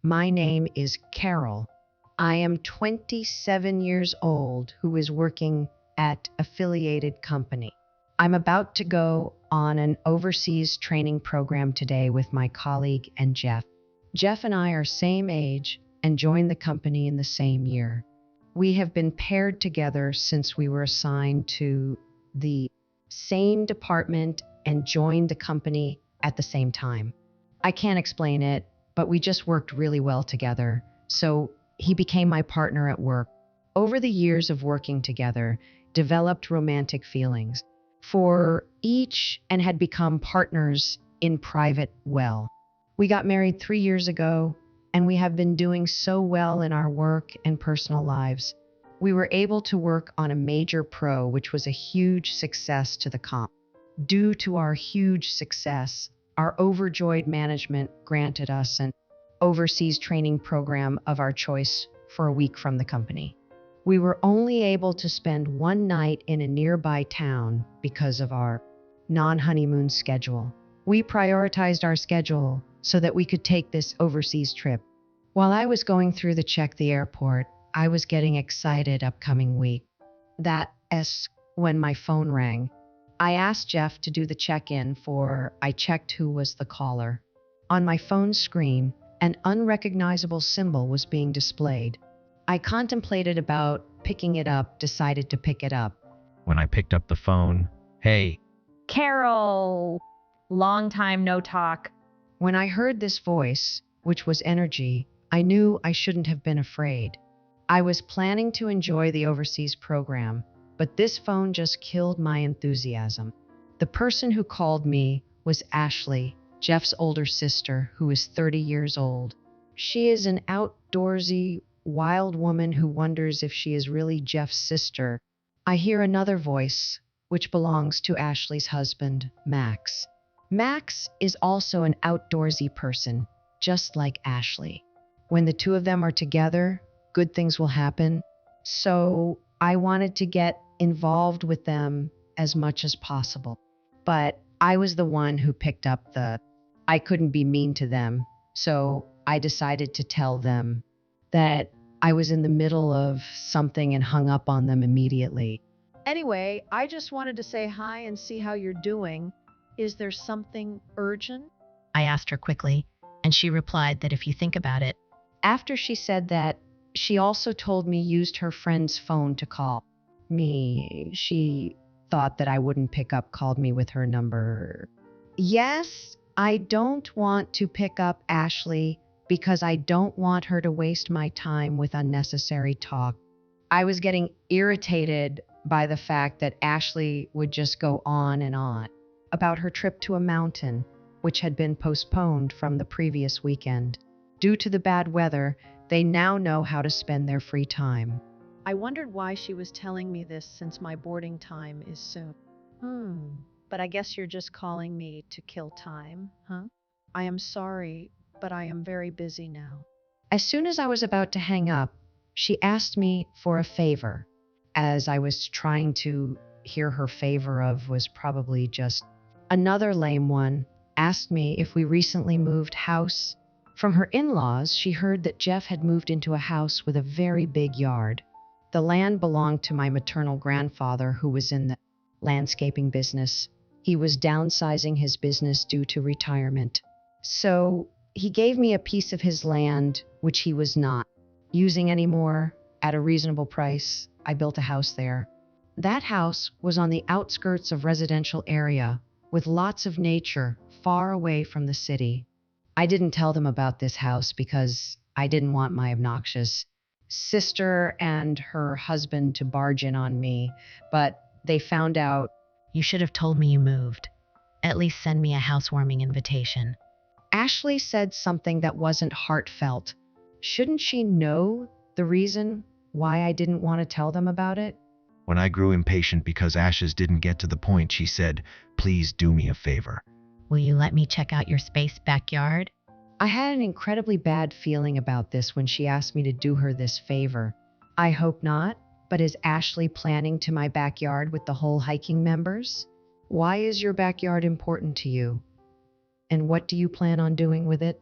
My name is Carol. I am 27 years old who is working at affiliated company. I'm about to go on an overseas training program today with my colleague and Jeff. Jeff and I are same age and joined the company in the same year. We have been paired together since we were assigned to the same department and joined the company at the same time. I can't explain it, but we just worked really well together. So he became my partner at work. Over the years of working together, developed romantic feelings for each and had become partners in private well. We got married 3 years ago, and we have been doing so well in our work and personal lives. We were able to work on a major pro, which was a huge success to the comp. Due to our huge success, our overjoyed management granted us an overseas training program of our choice for a week from the company. We were only able to spend one night in a nearby town because of our non-honeymoon schedule. We prioritized our schedule so that we could take this overseas trip. While I was going through the airport, I was getting excited upcoming week. That's when my phone rang. I asked Jeff to do the check-in I checked who was the caller. On my phone screen, an unrecognizable symbol was being displayed. I contemplated about picking it up, decided to pick it up. When I picked up the phone, "Hey, Carol, long time no talk. When I heard this voice, which was energy, I knew I shouldn't have been afraid. I was planning to enjoy the overseas program, but this phone just killed my enthusiasm. The person who called me was Ashley, Jeff's older sister, who is 30 years old. She is an outdoorsy, wild woman who wonders if she is really Jeff's sister. I hear another voice, which belongs to Ashley's husband, Max. Max is also an outdoorsy person, just like Ashley. When the two of them are together, good things will happen. So I wanted to get involved with them as much as possible. But I was the one who picked up I couldn't be mean to them, so I decided to tell them that I was in the middle of something and hung up on them immediately. Anyway, I just wanted to say hi and see how you're doing. Is there something urgent? I asked her quickly, and she replied that if you think about it. After she said that, she also told me used her friend's phone to call me. She thought that I wouldn't pick up, called me with her number. Yes, I don't want to pick up Ashley because I don't want her to waste my time with unnecessary talk. I was getting irritated by the fact that Ashley would just go on and on about her trip to a mountain, which had been postponed from the previous weekend. Due to the bad weather, they now know how to spend their free time. I wondered why she was telling me this since my boarding time is soon. But I guess you're just calling me to kill time, huh? I am sorry, but I am very busy now. As soon as I was about to hang up, she asked me for a favor. As I was trying to hear her favor of was probably just another lame one, asked me if we recently moved house. From her in-laws, she heard that Jeff had moved into a house with a very big yard. The land belonged to my maternal grandfather, who was in the landscaping business. He was downsizing his business due to retirement. So he gave me a piece of his land, which he was not using anymore, at a reasonable price. I built a house there. That house was on the outskirts of residential area with lots of nature far away from the city. I didn't tell them about this house because I didn't want my obnoxious sister and her husband to barge in on me, but they found out. You should have told me you moved. At least send me a housewarming invitation. Ashley said something that wasn't heartfelt. Shouldn't she know the reason why I didn't want to tell them about it? When I grew impatient because Ashes didn't get to the point, she said, "Please do me a favor." Will you let me check out your space backyard? I had an incredibly bad feeling about this when she asked me to do her this favor. I hope not, but is Ashley planning to my backyard with the whole hiking members? Why is your backyard important to you? And what do you plan on doing with it?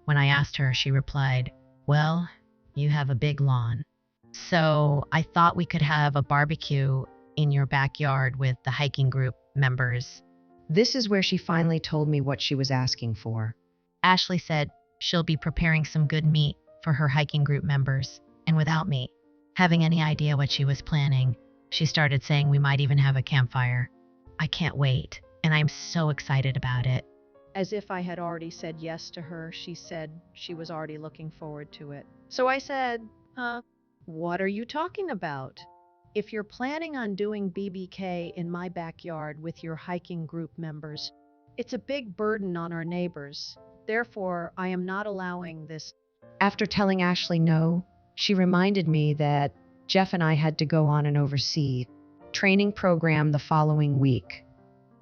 When I asked her, she replied, "Well, you have a big lawn. So I thought we could have a barbecue in your backyard with the hiking group members." This is where she finally told me what she was asking for. Ashley said she'll be preparing some good meat for her hiking group members, and without me having any idea what she was planning, she started saying we might even have a campfire. I can't wait, and I'm so excited about it. As if I had already said yes to her, she said she was already looking forward to it. So I said, what are you talking about? If you're planning on doing BBK in my backyard with your hiking group members, it's a big burden on our neighbors. Therefore, I am not allowing this. After telling Ashley no, she reminded me that Jeff and I had to go on an overseas training program the following week,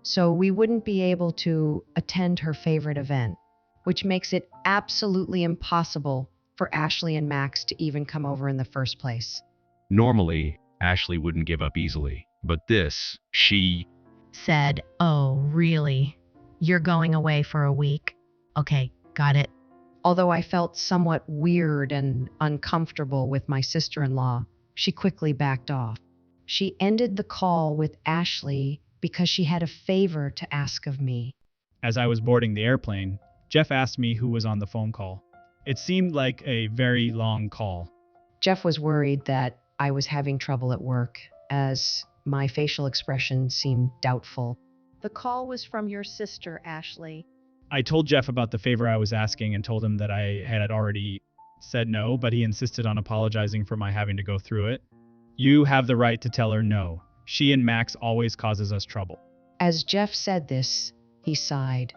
so we wouldn't be able to attend her favorite event, which makes it absolutely impossible for Ashley and Max to even come over in the first place. Normally, Ashley wouldn't give up easily, but she Said, "Oh, really? You're going away for a week? Okay, got it." Although I felt somewhat weird and uncomfortable with my sister-in-law, she quickly backed off. She ended the call with Ashley because she had a favor to ask of me. As I was boarding the airplane, Jeff asked me who was on the phone call. It seemed like a very long call. Jeff was worried that I was having trouble at work, as my facial expression seemed doubtful. The call was from your sister, Ashley. I told Jeff about the favor I was asking and told him that I had already said no, but he insisted on apologizing for my having to go through it. "You have the right to tell her no. She and Max always causes us trouble." As Jeff said this, he sighed.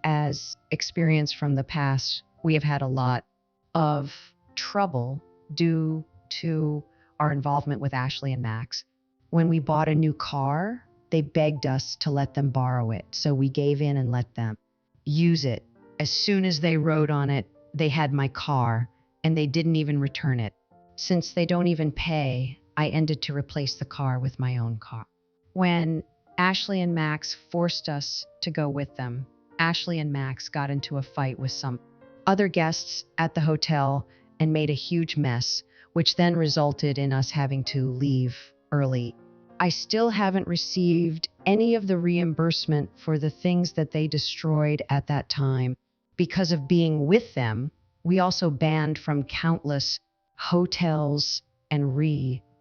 As experience from the past, we have had a lot of trouble due to our involvement with Ashley and Max. When we bought a new car, they begged us to let them borrow it, so we gave in and let them use it. As soon as they rode on it, they had my car, and they didn't even return it. Since they don't even pay, I ended to replace the car with my own car. When Ashley and Max forced us to go with them, Ashley and Max got into a fight with some other guests at the hotel and made a huge mess, which then resulted in us having to leave early. I still haven't received any of the reimbursement for the things that they destroyed at that time. Because of being with them, we also banned from countless hotels and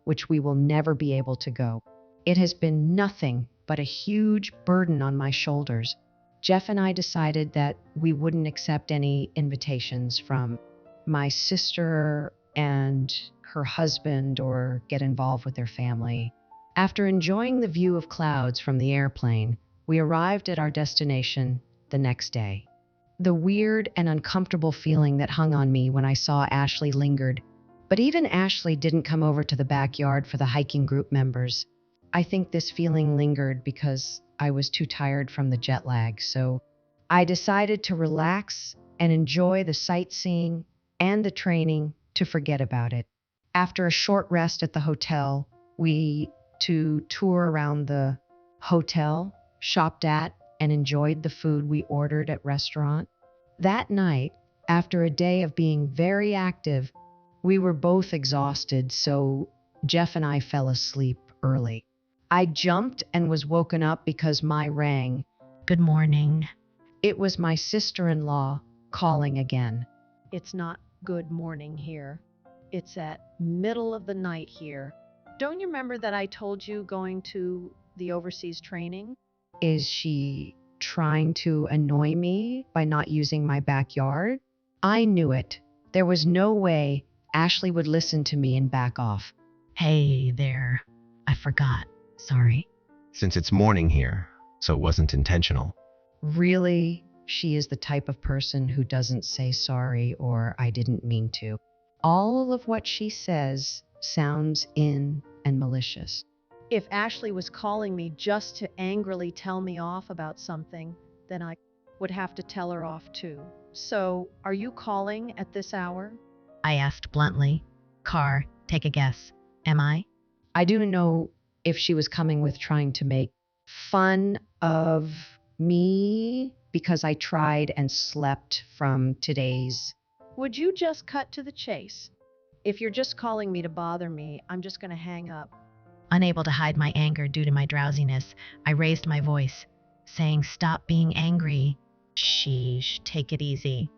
which we will never be able to go. It has been nothing but a huge burden on my shoulders. Jeff and I decided that we wouldn't accept any invitations from my sister and her husband or get involved with their family. After enjoying the view of clouds from the airplane, we arrived at our destination the next day. The weird and uncomfortable feeling that hung on me when I saw Ashley lingered, but even Ashley didn't come over to the backyard for the hiking group members. I think this feeling lingered because I was too tired from the jet lag, so I decided to relax and enjoy the sightseeing and the training to forget about it. After a short rest at the hotel, we to tour around the hotel, shopped at, and enjoyed the food we ordered at restaurant. That night, after a day of being very active, we were both exhausted, so Jeff and I fell asleep early. I jumped and was woken up because my rang. Good morning. It was my sister-in-law calling again. It's not good morning here. It's at middle of the night here. Don't you remember that I told you going to the overseas training? Is she trying to annoy me by not using my backyard? I knew it. There was no way Ashley would listen to me and back off. Hey there. I forgot. Sorry. Since it's morning here, so it wasn't intentional. Really, she is the type of person who doesn't say sorry or I didn't mean to. All of what she says sounds in and malicious. If Ashley was calling me just to angrily tell me off about something, then I would have to tell her off too. So, are you calling at this hour? I asked bluntly. Car, take a guess. Am I? I do know if she was coming with trying to make fun of me because I tried and slept from today's. Would you just cut to the chase? If you're just calling me to bother me, I'm just going to hang up. Unable to hide my anger due to my drowsiness, I raised my voice, saying, "Stop being angry. Sheesh, take it easy."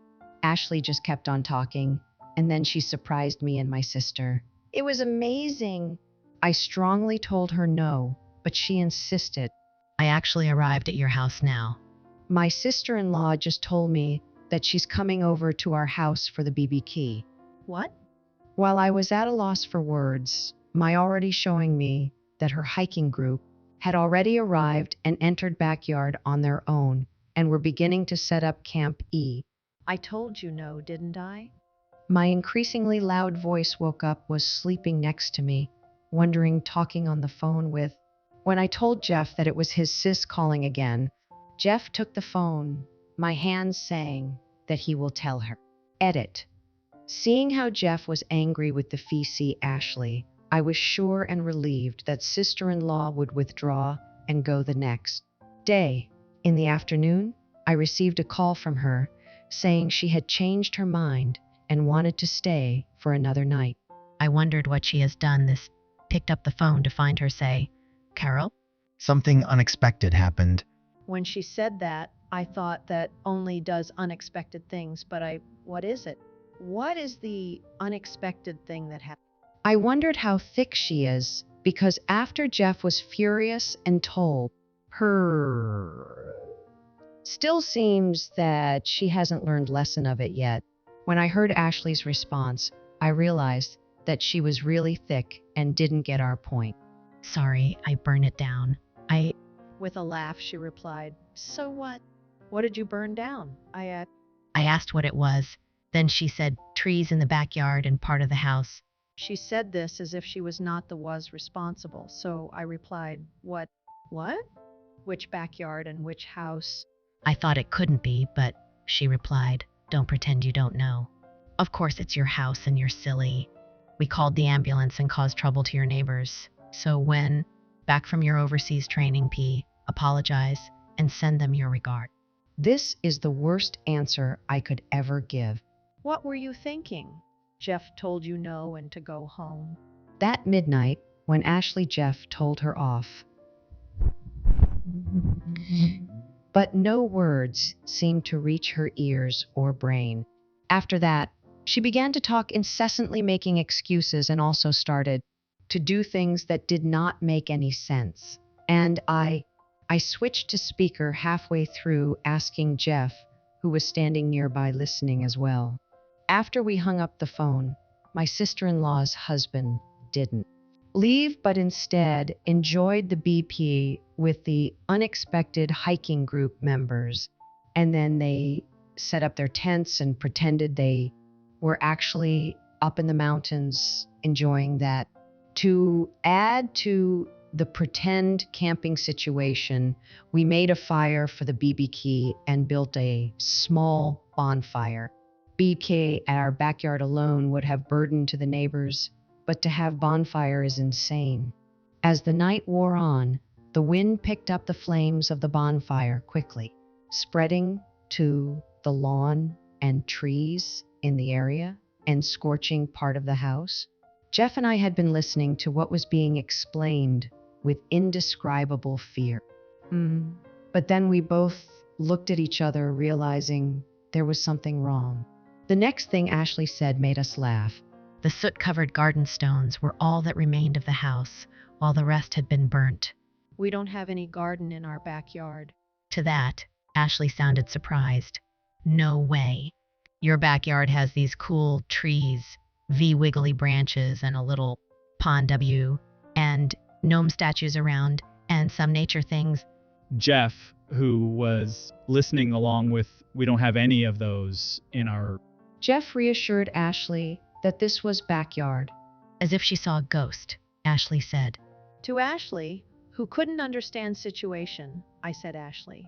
Ashley just kept on talking, and then she surprised me and my sister. It was amazing. I strongly told her no, but she insisted. "I actually arrived at your house now." My sister-in-law just told me that she's coming over to our house for the BBQ. What? While I was at a loss for words, my already showing me that her hiking group had already arrived and entered backyard on their own and were beginning to set up Camp E. I told you no, didn't I? My increasingly loud voice woke up, was sleeping next to me, wondering, talking on the phone with. When I told Jeff that it was his sis calling again, Jeff took the phone, my hands saying that he will tell her. Edit. Seeing how Jeff was angry with the fee Ashley, I was sure and relieved that sister-in-law would withdraw and go the next day. In the afternoon, I received a call from her saying she had changed her mind and wanted to stay for another night. I wondered what she has done this. Picked up the phone to find her say, "Carol?" Something unexpected happened. When she said that, I thought that only does unexpected things, but what is it? What is the unexpected thing that happened? I wondered how thick she is, because after Jeff was furious and told her, still seems that she hasn't learned lesson of it yet. When I heard Ashley's response, I realized that she was really thick and didn't get our point. "Sorry, I burned it down. With a laugh, she replied, "So what? What did you burn down?" I asked what it was. Then she said trees in the backyard and part of the house. She said this as if she was not the was responsible, so I replied, What? Which backyard and which house?" I thought it couldn't be, but she replied, "Don't pretend you don't know. Of course it's your house and you're silly. We called the ambulance and caused trouble to your neighbors. So when back from your overseas training, apologize and send them your regard." This is the worst answer I could ever give. What were you thinking? Jeff told you no and to go home. That midnight, when Ashley Jeff told her off. But no words seemed to reach her ears or brain. After that, she began to talk incessantly, making excuses, and also started to do things that did not make any sense. And I switched to speaker halfway through, asking Jeff, who was standing nearby listening as well. After we hung up the phone, my sister-in-law's husband didn't leave, but instead enjoyed the BP with the unexpected hiking group members. And then they set up their tents and pretended they were actually up in the mountains enjoying that. To add to the pretend camping situation, we made a fire for the BBQ and built a small bonfire. BK at our backyard alone would have burden to the neighbors, but to have bonfire is insane. As the night wore on, the wind picked up the flames of the bonfire quickly, spreading to the lawn and trees in the area and scorching part of the house. Jeff and I had been listening to what was being explained with indescribable fear. But then we both looked at each other, realizing there was something wrong. The next thing Ashley said made us laugh. The soot-covered garden stones were all that remained of the house, while the rest had been burnt. "We don't have any garden in our backyard." To that, Ashley sounded surprised. "No way. Your backyard has these cool trees, wiggly branches, and a little pond and gnome statues around, and some nature things." Jeff, who was listening along with, "We don't have any of those in our..." Jeff reassured Ashley that this was backyard. As if she saw a ghost, Ashley said. To Ashley, who couldn't understand situation, I said, "Ashley,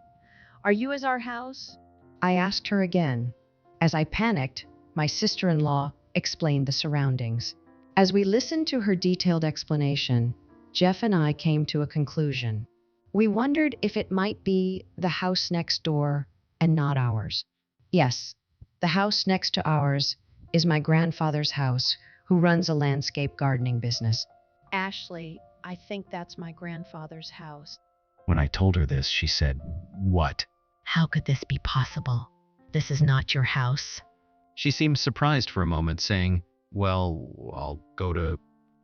are you as our house?" I asked her again. As I panicked, my sister-in-law explained the surroundings. As we listened to her detailed explanation, Jeff and I came to a conclusion. We wondered if it might be the house next door, and not ours. Yes, the house next to ours is my grandfather's house, who runs a landscape gardening business. Ashley, I think that's my grandfather's house. When I told her this, she said, "What?" How could this be possible? This is not your house. She seemed surprised for a moment, saying, "Well, I'll go to..."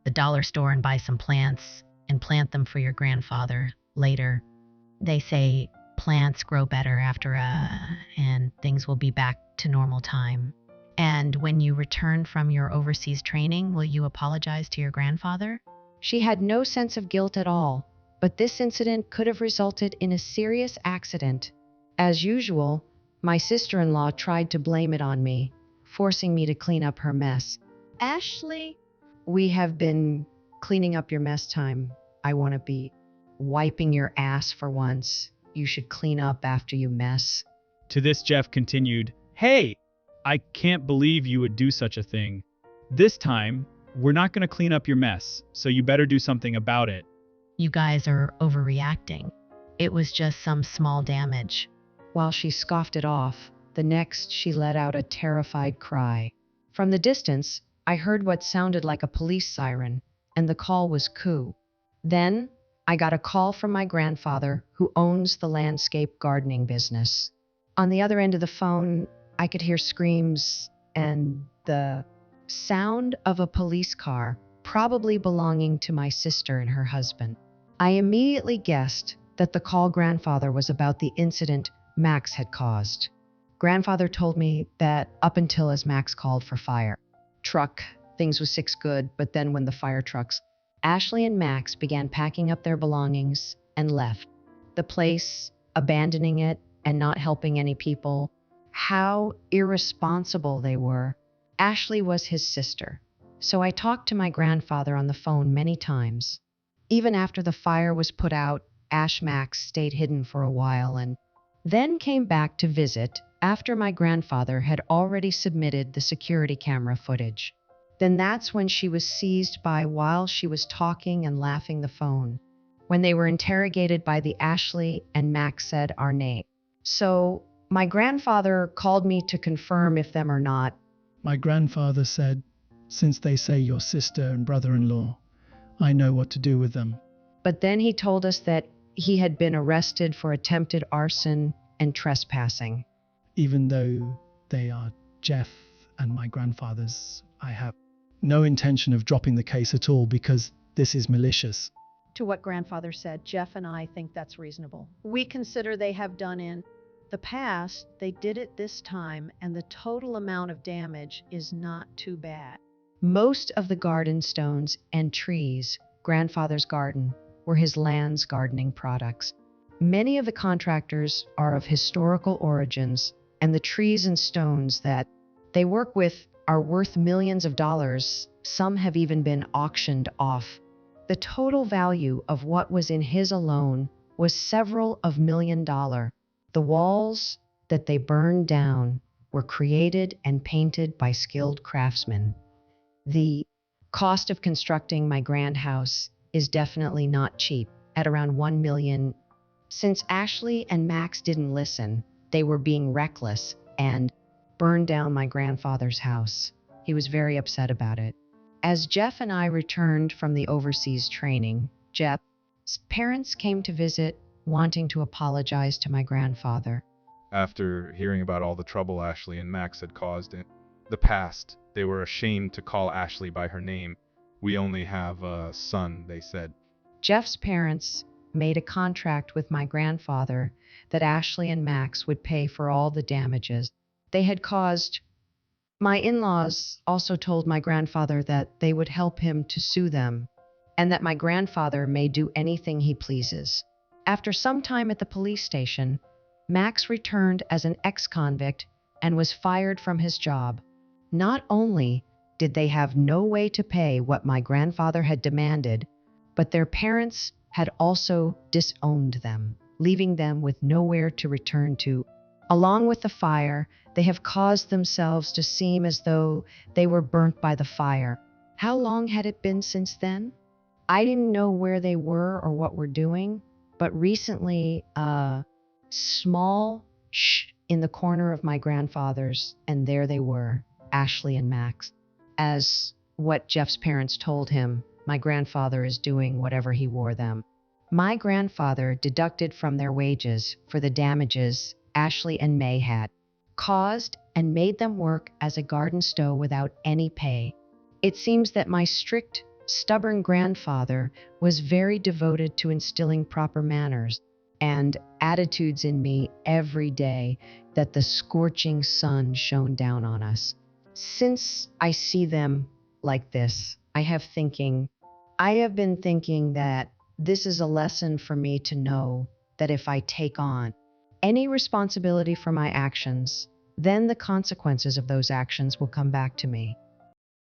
The dollar store and buy some plants and plant them for your grandfather later. They say plants grow better after and things will be back to normal time. And when you return from your overseas training, will you apologize to your grandfather? She had no sense of guilt at all, but this incident could have resulted in a serious accident. As usual, my sister-in-law tried to blame it on me, forcing me to clean up her mess. Ashley? We have been cleaning up your mess time. I want to be wiping your ass for once. You should clean up after you mess. To this, Jeff continued, "Hey, I can't believe you would do such a thing. This time, we're not going to clean up your mess, so you better do something about it." You guys are overreacting. It was just some small damage. While she scoffed it off, the next she let out a terrified cry. From the distance, I heard what sounded like a police siren, and the call was Coo. Then, I got a call from my grandfather, who owns the landscape gardening business. On the other end of the phone, I could hear screams and the sound of a police car, probably belonging to my sister and her husband. I immediately guessed that the call grandfather was about the incident Max had caused. Grandfather told me that up until as Max called for fire truck, things was six good, but then when the fire trucks, Ashley and Max began packing up their belongings and left the place, abandoning it and not helping any people. How irresponsible they were. Ashley was his sister, so I talked to my grandfather on the phone many times. Even after the fire was put out, Max stayed hidden for a while and then came back to visit after my grandfather had already submitted the security camera footage. Then that's when she was seized by while she was talking and laughing the phone. When they were interrogated by the Ashley and Max said our name. So my grandfather called me to confirm if them or not. My grandfather said, "Since they say your sister and brother-in-law, I know what to do with them." But then he told us that he had been arrested for attempted arson and trespassing. Even though they are Jeff and my grandfather's, I have no intention of dropping the case at all because this is malicious. To what grandfather said, Jeff and I think that's reasonable. We consider they have done in the past, they did it this time, and the total amount of damage is not too bad. Most of the garden stones and trees, grandfather's garden, were his land's gardening products. Many of the contractors are of historical origins, and the trees and stones that they work with are worth millions of dollars. Some have even been auctioned off. The total value of what was in his alone was several of $1 million. The walls that they burned down were created and painted by skilled craftsmen. The cost of constructing my grand house is definitely not cheap, at around $1 million. Since Ashley and Max didn't listen, they were being reckless and burned down my grandfather's house. He was very upset about it. As Jeff and I returned from the overseas training, Jeff's parents came to visit, wanting to apologize to my grandfather. After hearing about all the trouble Ashley and Max had caused in the past, they were ashamed to call Ashley by her name. "We only have a son," they said. Jeff's parents made a contract with my grandfather that Ashley and Max would pay for all the damages they had caused. My in-laws also told my grandfather that they would help him to sue them, and that my grandfather may do anything he pleases. After some time at the police station, Max returned as an ex-convict and was fired from his job. Not only did they have no way to pay what my grandfather had demanded, but their parents had also disowned them, leaving them with nowhere to return to. Along with the fire, they have caused themselves to seem as though they were burnt by the fire. How long had it been since then? I didn't know where they were or what we're doing, but recently a small in the corner of my grandfather's, and there they were, Ashley and Max. As what Jeff's parents told him, my grandfather is doing whatever he wore them. My grandfather deducted from their wages for the damages Ashley and May had caused and made them work as a garden stow without any pay. It seems that my strict, stubborn grandfather was very devoted to instilling proper manners and attitudes in me every day that the scorching sun shone down on us. Since I see them like this, I have been thinking that this is a lesson for me to know that if I take on any responsibility for my actions, then the consequences of those actions will come back to me.